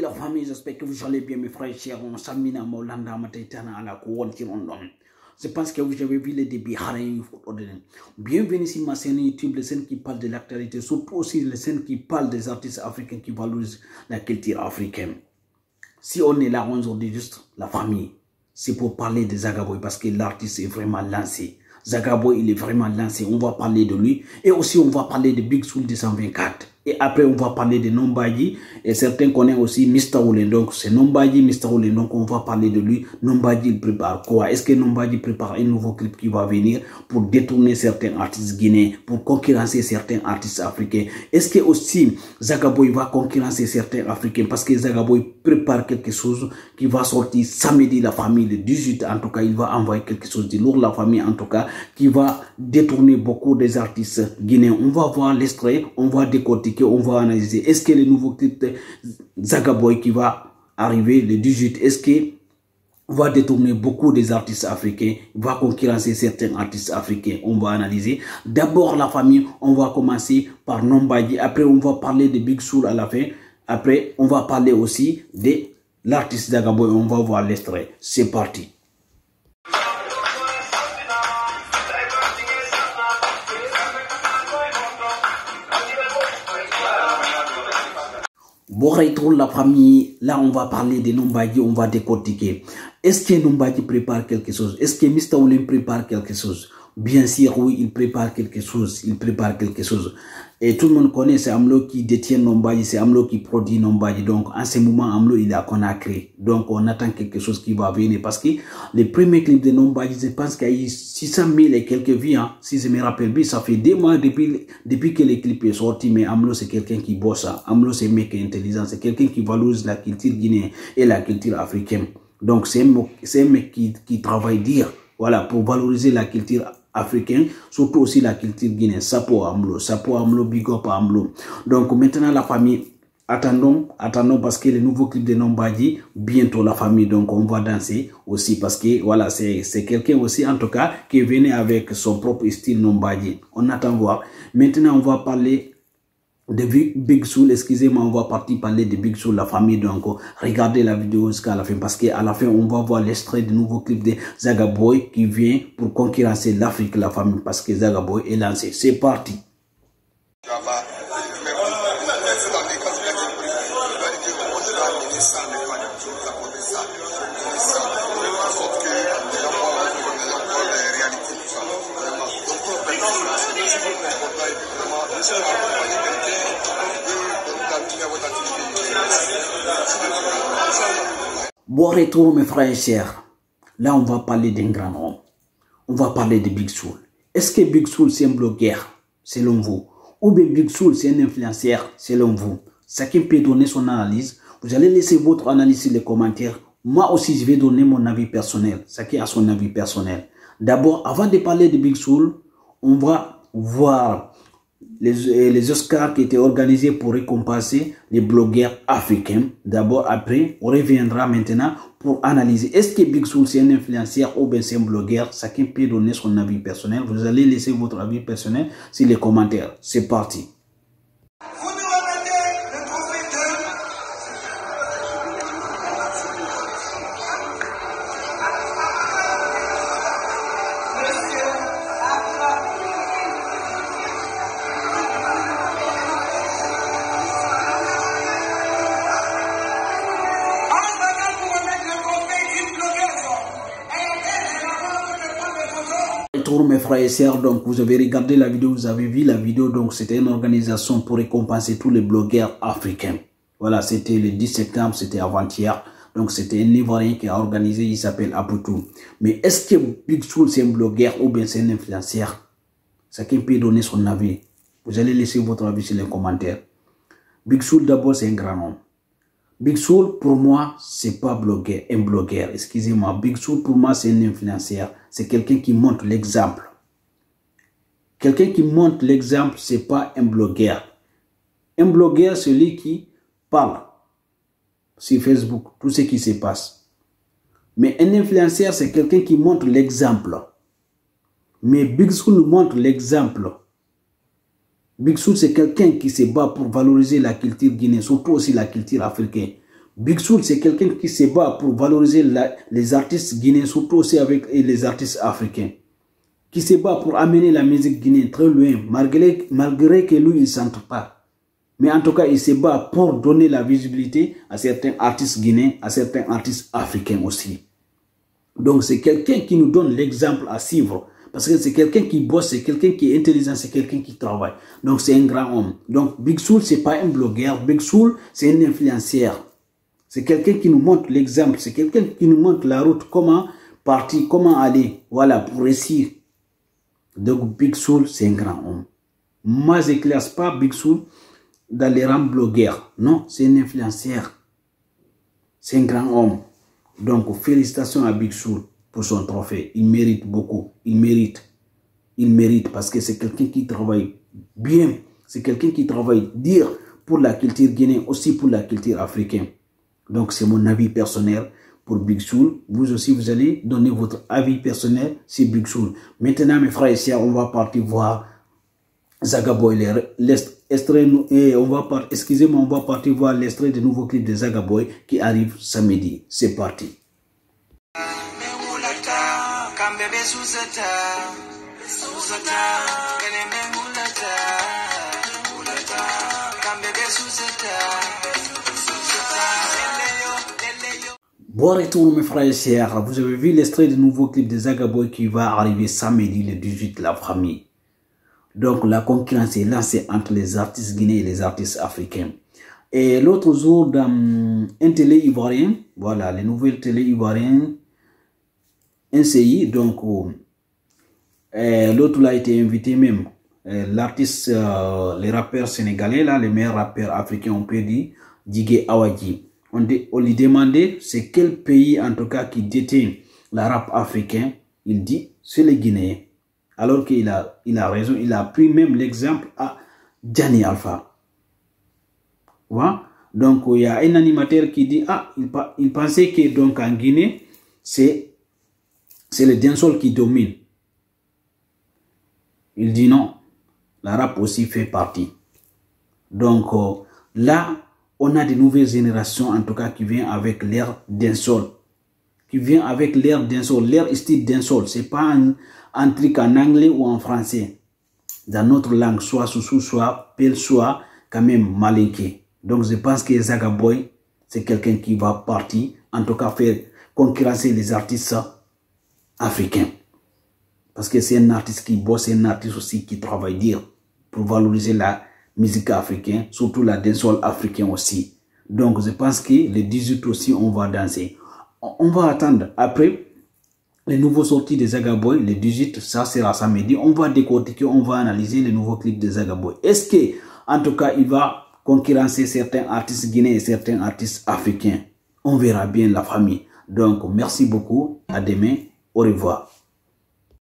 La famille, j'espère que vous allez bien, mes frères et chers. On s'amène Maulanda Mataitana à la couronne. Je pense que vous avez vu les débuts. Bienvenue sur ma chaîne YouTube, les scènes qui parlent de l'actualité, surtout aussi les scènes qui parlent des artistes africains qui valorisent la culture africaine. Si on est là aujourd'hui, juste la famille, c'est pour parler de Zagaboy parce que l'artiste est vraiment lancé. Zagaboy, il est vraiment lancé. On va parler de lui. Et aussi, on va parler de Big Soul 224. Et après, on va parler de Nombadji. Et certains connaissent aussi Mr. Oulé. Donc, c'est Nombadji, Mr. Oulé. Donc, on va parler de lui. Nombadji, il prépare quoi? Est-ce que Nombadji prépare un nouveau clip qui va venir pour détourner certains artistes guinéens, pour concurrencer certains artistes africains? Est-ce que aussi Zagaboy va concurrencer certains africains? Parce que Zagaboy prépare quelque chose qui va sortir samedi, la famille, le 18. En tout cas, il va envoyer quelque chose de lourd, la famille, en tout cas, qui va détourner beaucoup des artistes guinéens. On va voir l'extrait, on va décortiquer, on va analyser. Est-ce que le nouveau clip de Zagaboy qui va arriver le 18, est-ce que va détourner beaucoup des artistes africains, va concurrencer certains artistes africains? On va analyser. D'abord la famille, on va commencer par Nombadji. Après, on va parler de Big Soul à la fin. Après, on va parler aussi de l'artiste Zagaboy. On va voir l'extrait. C'est parti. Bon retour la famille, là on va parler de Nombadji, on va décortiquer. Est-ce que Nombadji prépare quelque chose? Est-ce que Mr. Oulé prépare quelque chose? Bien sûr, oui, il prépare quelque chose, Et tout le monde connaît, c'est Amlo qui détient Nombadji, c'est Amlo qui produit Nombadji. Donc, en ce moment, Amlo, il est à Conakry. Donc, on attend quelque chose qui va venir. Parce que les premiers clips de Nombadji, je pense qu'il y a eu 600 000 et quelques vues. Hein. Si je me rappelle bien, ça fait 2 mois depuis que le clip est sorti. Mais Amlo, c'est quelqu'un qui bosse. Hein. Amlo, c'est un mec intelligent. C'est quelqu'un qui valorise la culture guinéenne et la culture africaine. Donc, c'est un mec qui travaille dur. Voilà, pour valoriser la culture africaine, surtout aussi la culture guinéenne. Sapo Amlo, big up Amlo. Donc maintenant la famille, attendons parce que le nouveau clip de Nombadji, bientôt la famille, donc on va danser aussi parce que voilà, c'est quelqu'un aussi en tout cas qui est venu avec son propre style Nombadji. On attend voir. Maintenant on va parler de Big Soul, excusez-moi, on va partir parler de Big Soul, la famille. Donc regardez la vidéo jusqu'à la fin parce qu'à la fin on va voir l'extrait du nouveau clip de Zagaboy qui vient pour concurrencer l'Afrique, la famille, parce que Zagaboy est lancé. C'est parti. Bon retour mes frères et chers. Là on va parler d'un grand homme. On va parler de Big Soul. Est-ce que Big Soul c'est un blogueur selon vous? Ou bien Big Soul c'est un influenceur selon vous? Chacun peut donner son analyse. Vous allez laisser votre analyse sur les commentaires. Moi aussi je vais donner mon avis personnel. Chacun a son avis personnel. D'abord, avant de parler de Big Soul, on va voir les Oscars qui étaient organisés pour récompenser les blogueurs africains. D'abord, après, on reviendra maintenant pour analyser. Est-ce que Big Soul c'est un influenceur ou bien c'est un blogueur? Chacun peut donner son avis personnel. Vous allez laisser votre avis personnel sur les commentaires. C'est parti. Mes frères et sœurs, donc vous avez regardé la vidéo, vous avez vu la vidéo, donc c'était une organisation pour récompenser tous les blogueurs africains. Voilà, c'était le 10 septembre, c'était avant-hier, donc c'était un Ivoirien qui a organisé, il s'appelle Aboutou. Mais est-ce que Big Soul c'est un blogueur ou bien c'est un influenceur? Chacun peut donner son avis. Vous allez laisser votre avis sur les commentaires. Big Soul d'abord c'est un grand homme. Big Soul, pour moi, c'est pas un blogueur, excusez-moi. Big Soul, pour moi, c'est un influenceur. C'est quelqu'un qui montre l'exemple. Quelqu'un qui montre l'exemple, c'est pas un blogueur. Un blogueur, c'est celui qui parle sur Facebook, tout ce qui se passe. Mais un influenceur, c'est quelqu'un qui montre l'exemple. Mais Big Soul nous montre l'exemple. Big Soul, c'est quelqu'un qui se bat pour valoriser la culture guinéenne, surtout aussi la culture africaine. Big Soul, c'est quelqu'un qui se bat pour valoriser les artistes guinéens, surtout aussi avec les artistes africains. Qui se bat pour amener la musique guinéenne très loin, malgré que lui, il ne sente pas. Mais en tout cas, il se bat pour donner la visibilité à certains artistes guinéens, à certains artistes africains aussi. Donc, c'est quelqu'un qui nous donne l'exemple à suivre. Parce que c'est quelqu'un qui bosse, c'est quelqu'un qui est intelligent, c'est quelqu'un qui travaille. Donc, c'est un grand homme. Donc, Big Soul, ce n'est pas un blogueur. Big Soul, c'est un influenceur. C'est quelqu'un qui nous montre l'exemple. C'est quelqu'un qui nous montre la route, comment partir, comment aller. Voilà, pour réussir. Donc, Big Soul, c'est un grand homme. Moi, je ne classe pas Big Soul dans les rangs blogueurs. Non, c'est un influenceur. C'est un grand homme. Donc, félicitations à Big Soul pour son trophée. Il mérite beaucoup. Il mérite. Il mérite parce que c'est quelqu'un qui travaille bien. C'est quelqu'un qui travaille dur pour la culture guinéenne, aussi pour la culture africaine. Donc, c'est mon avis personnel pour Big Soul. Vous aussi, vous allez donner votre avis personnel sur Big Soul. Maintenant, mes frères et sœurs, on va partir voir Zagaboy, l'extrait, et on va partir voir l'extrait du nouveau clip de Zagaboy qui arrive samedi. C'est parti. Bon retour mes frères et sœurs, vous avez vu l'extrait du nouveau clip de Zagaboy qui va arriver samedi le 18 la famille. Donc la concurrence est lancée entre les artistes guinéens et les artistes africains. Et l'autre jour dans un télé ivoirien, voilà les nouvelles télé ivoiriennes, NCI, donc l'autre a été invité même. L'artiste, les rappeurs sénégalais, là, les meilleurs rappeurs africains, on peut dire, Djigé Awadji. On lui demandait c'est quel pays en tout cas qui détient le rap africain. Il dit c'est les Guinéens. Alors qu'il a raison, il a pris même l'exemple à Gianni Alpha. Ouais? Donc il y a un animateur qui dit il pensait que donc en Guinée c'est le dancehall qui domine. Il dit non, le rap aussi fait partie. Donc là on a de nouvelles générations, en tout cas, qui viennent avec l'air dancehall. Qui vient avec l'air dancehall, l'air style dancehall. Ce n'est pas un truc en anglais ou en français. Dans notre langue, soit Soussou, soit Pel, soit quand même Malinké. Donc, je pense que Zagaboy, c'est quelqu'un qui va partir, en tout cas, faire concurrencer les artistes africains. Parce que c'est un artiste qui bosse, c'est un artiste aussi qui travaille dur pour valoriser la musique africaine, surtout la dancehall africaine aussi. Donc, je pense que le 18 aussi, on va danser. On va attendre. Après, les nouveaux sorties de Zagaboy, le 18, ça sera samedi. On va décortiquer, on va analyser les nouveaux clips de Zagaboy. Est-ce que, en tout cas, il va concurrencer certains artistes guinéens et certains artistes africains? On verra bien la famille. Donc, merci beaucoup. À demain. Au revoir.